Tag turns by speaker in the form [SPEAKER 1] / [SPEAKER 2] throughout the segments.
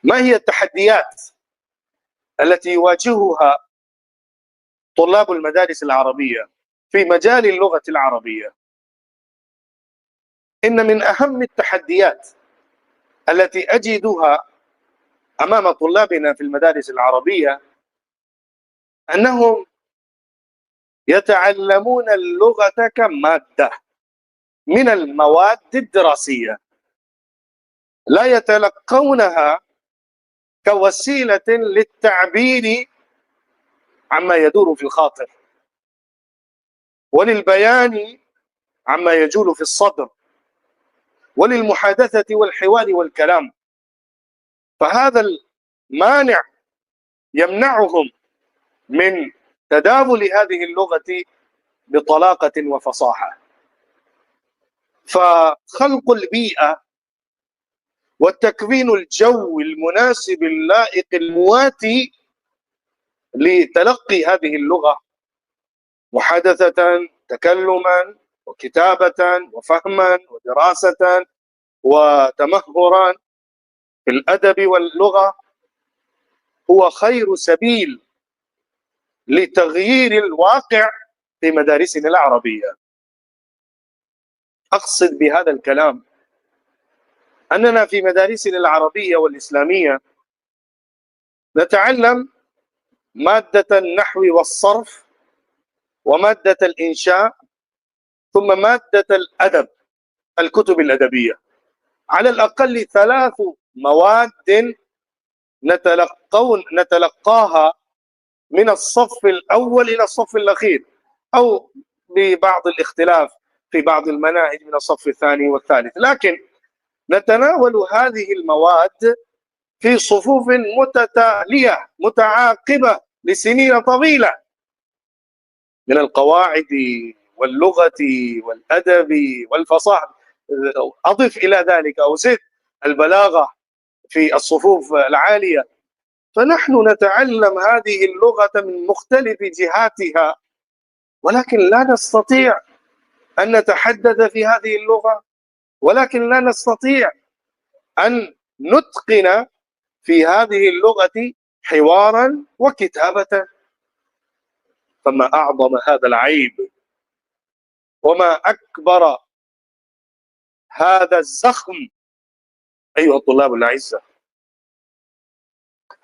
[SPEAKER 1] ما هي التحديات التي يواجهها طلاب المدارس العربية في مجال اللغة العربية؟ إن من أهم التحديات التي أجدها أمام طلابنا في المدارس العربية أنهم يتعلمون اللغة كمادة من المواد الدراسية، لا يتلقونها كوسيلة للتعبير عما يدور في الخاطر وللبيان عما يجول في الصدر وللمحادثة والحوار والكلام. فهذا المانع يمنعهم من تداول هذه اللغة بطلاقة وفصاحة. فخلق البيئة وتكوين الجو المناسب اللائق المواتي لتلقي هذه اللغة محادثة، تكلما، وكتابة، وفهما، ودراسة، وتمهرا في الأدب واللغة هو خير سبيل لتغيير الواقع في مدارسنا العربية. أقصد بهذا الكلام أننا في مدارسنا العربية والإسلامية نتعلم مادة النحو والصرف، ومادة الإنشاء، ثم مادة الأدب، الكتب الأدبية، على الأقل 3 مواد نتلقاها من الصف الأول إلى الصف الأخير، أو ببعض الاختلاف في بعض المناهج من الصف الثاني والثالث، لكن نتناول هذه المواد في صفوف متتالية متعاقبة لسنين طويلة، من القواعد واللغة والأدب والفصاحة. أضف إلى ذلك أو زد البلاغة في الصفوف العالية. فنحن نتعلم هذه اللغة من مختلف جهاتها، ولكن لا نستطيع أن نتحدث في هذه اللغة، ولكن لا نستطيع أن نتقن في هذه اللغة حوارا وكتابة. فما أعظم هذا العيب، وما أكبر هذا الزخم أيها الطلاب الأعزة.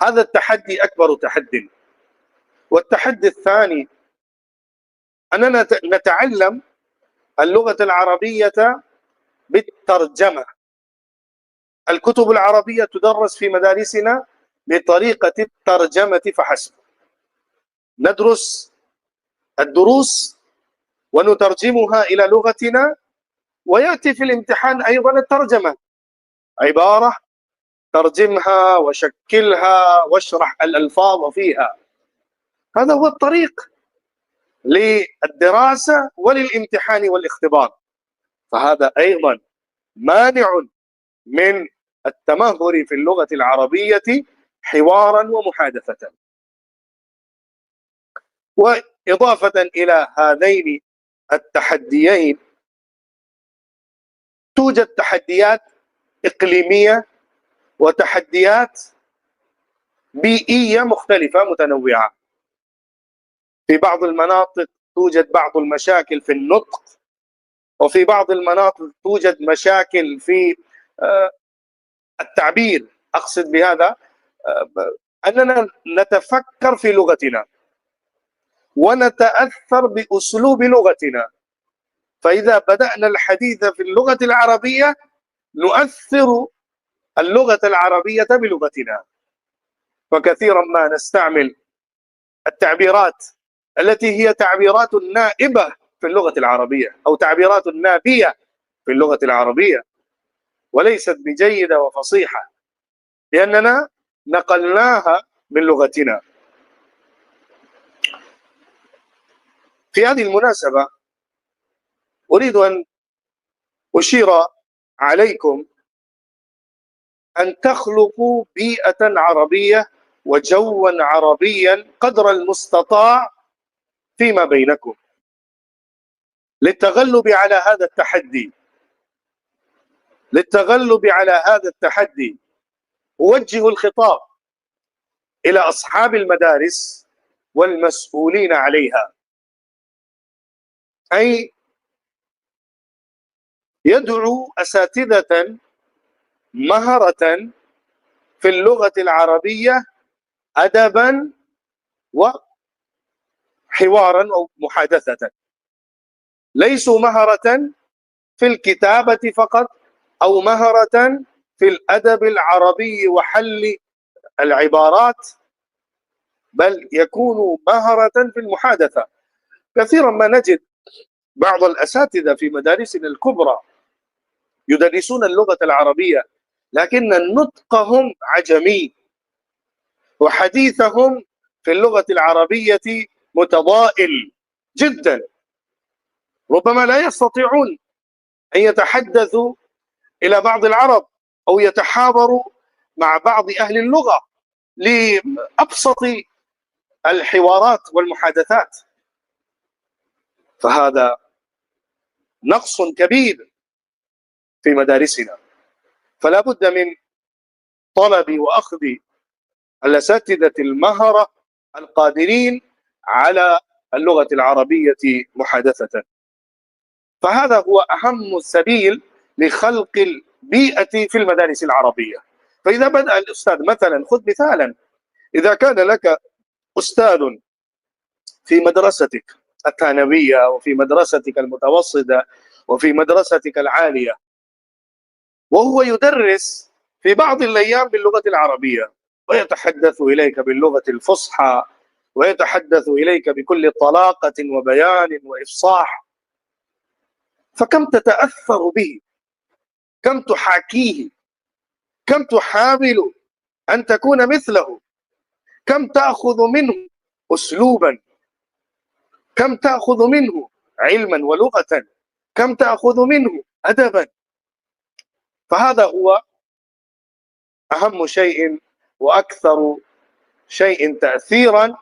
[SPEAKER 1] هذا التحدي أكبر تحدي. والتحدي الثاني أننا نتعلم اللغة العربية بالترجمة. الكتب العربية تدرس في مدارسنا بطريقة الترجمة فحسب. ندرس الدروس ونترجمها إلى لغتنا، ويأتي في الامتحان أيضا الترجمة، عبارة ترجمها وشكلها واشرح الألفاظ فيها. هذا هو الطريق للدراسة وللامتحان والاختبار. فهذا أيضا مانع من التمهر في اللغة العربية حوارا ومحادثة. وإضافة إلى هذين التحديين توجد تحديات إقليمية وتحديات بيئية مختلفة متنوعة. في بعض المناطق توجد بعض المشاكل في النطق، وفي بعض المناطق توجد مشاكل في التعبير. أقصد بهذا أننا نتفكر في لغتنا ونتأثر بأسلوب لغتنا، فإذا بدأنا الحديث في اللغة العربية نؤثر اللغة العربية بلغتنا، فكثيرا ما نستعمل التعبيرات التي هي تعبيرات نائبة في اللغة العربية، أو تعبيرات نابية في اللغة العربية، وليست بجيدة وفصيحة لأننا نقلناها من لغتنا. في هذه المناسبة أريد أن أشير عليكم أن تخلقوا بيئة عربية وجوا عربيا قدر المستطاع فيما بينكم للتغلب على هذا التحدي. أوجه الخطاب إلى أصحاب المدارس والمسؤولين عليها، أي يدعو أساتذة مهرة في اللغة العربية أدبا وحوارا أو محادثة، ليسوا مهرة في الكتابة فقط أو مهرة في الأدب العربي وحل العبارات، بل يكونوا مهرة في المحادثة. كثيرا ما نجد بعض الأساتذة في مدارسنا الكبرى يدرسون اللغة العربية لكن نطقهم عجمي، وحديثهم في اللغة العربية متضائل جدا، ربما لا يستطيعون أن يتحدثوا إلى بعض العرب أو يتحاوروا مع بعض أهل اللغة لأبسط الحوارات والمحادثات. فهذا نقص كبير في مدارسنا، فلا بد من طلب وأخذ الأساتذة المهرة القادرين على اللغة العربية محادثة. فهذا هو أهم سبيل لخلق البيئة في المدارس العربية. فإذا بدأ الأستاذ مثلا، خذ مثالا، إذا كان لك أستاذ في مدرستك الثانوية وفي مدرستك المتوسطة وفي مدرستك العالية، وهو يدرس في بعض الأيام باللغة العربية ويتحدث إليك باللغة الفصحى ويتحدث إليك بكل طلاقة وبيان وإفصاح، فكم تتأثر به، كم تحاكيه، كم تحاول أن تكون مثله، كم تأخذ منه أسلوبا، كم تأخذ منه علما ولغة، كم تأخذ منه أدبا. فهذا هو أهم شيء وأكثر شيء تأثيرا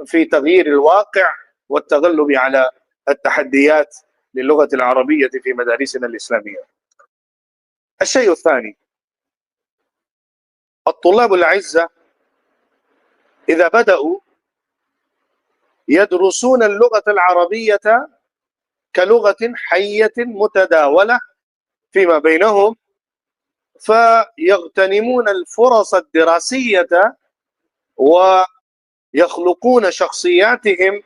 [SPEAKER 1] في تغيير الواقع والتغلب على التحديات للغة العربية في مدارسنا الإسلامية. الشيء الثاني، الطلاب الأعزة إذا بدأوا يدرسون اللغة العربية كلغة حية متداولة فيما بينهم، فيغتنمون الفرص الدراسية ويخلقون شخصياتهم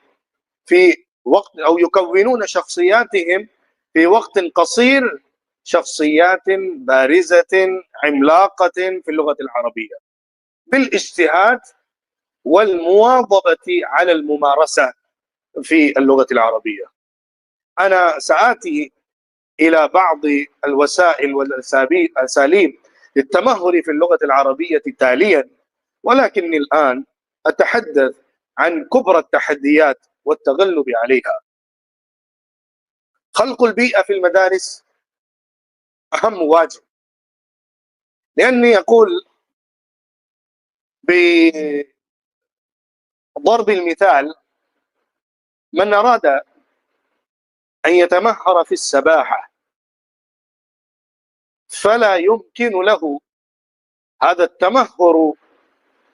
[SPEAKER 1] في وقت، أو يكونون شخصياتهم في وقت قصير شخصيات بارزة عملاقة في اللغة العربية بالاجتهاد والمواظبة على الممارسة في اللغة العربية. أنا سآتي إلى بعض الوسائل والأساليب للتمهر في اللغة العربية تاليا، ولكني الآن أتحدث عن كبرى التحديات والتغلب عليها. خلق البيئة في المدارس أهم واجب، لأني يقول بضرب المثال، من أراد أن يتمهر في السباحة فلا يمكن له هذا التمهر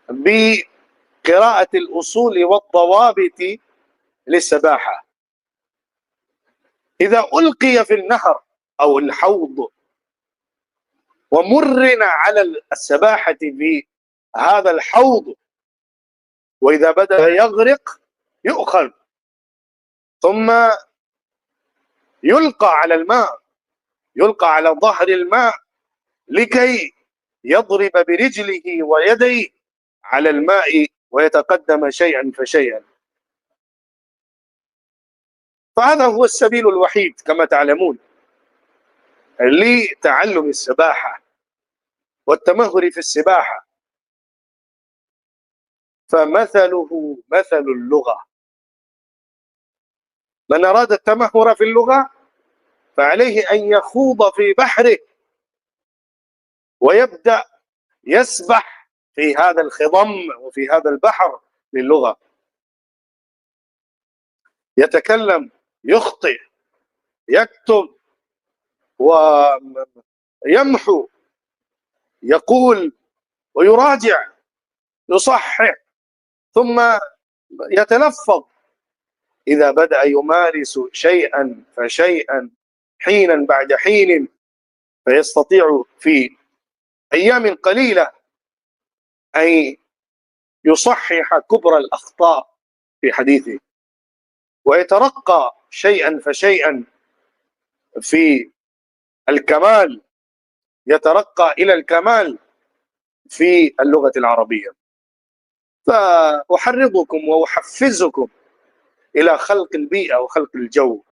[SPEAKER 1] بقراءة الأصول والضوابط للسباحة. إذا ألقي في النهر أو الحوض ومرن على السباحة في هذا الحوض، وإذا بدأ يغرق يؤخذ ثم يلقى على الماء، يلقى على ظهر الماء لكي يضرب برجله ويديه على الماء ويتقدم شيئا فشيئا. فهذا هو السبيل الوحيد كما تعلمون لتعلم السباحة والتمهر في السباحة. فمثله مثل اللغة، من أراد التمهر في اللغة فعليه أن يخوض في بحره ويبدأ يسبح في هذا الخضم وفي هذا البحر للغة، يتكلم، يخطئ، يكتب ويمحو، يقول ويراجع، يصحح، ثم يتلفظ. إذا بدأ يمارس شيئا فشيئا، حينا بعد حين، فيستطيع في أيام قليلة أن يصحح كبرى الأخطاء في حديثه، ويترقى شيئا فشيئا في الكمال، يترقى إلى الكمال في اللغة العربية. فأحرضكم وأحفزكم إلى خلق البيئة وخلق الجو.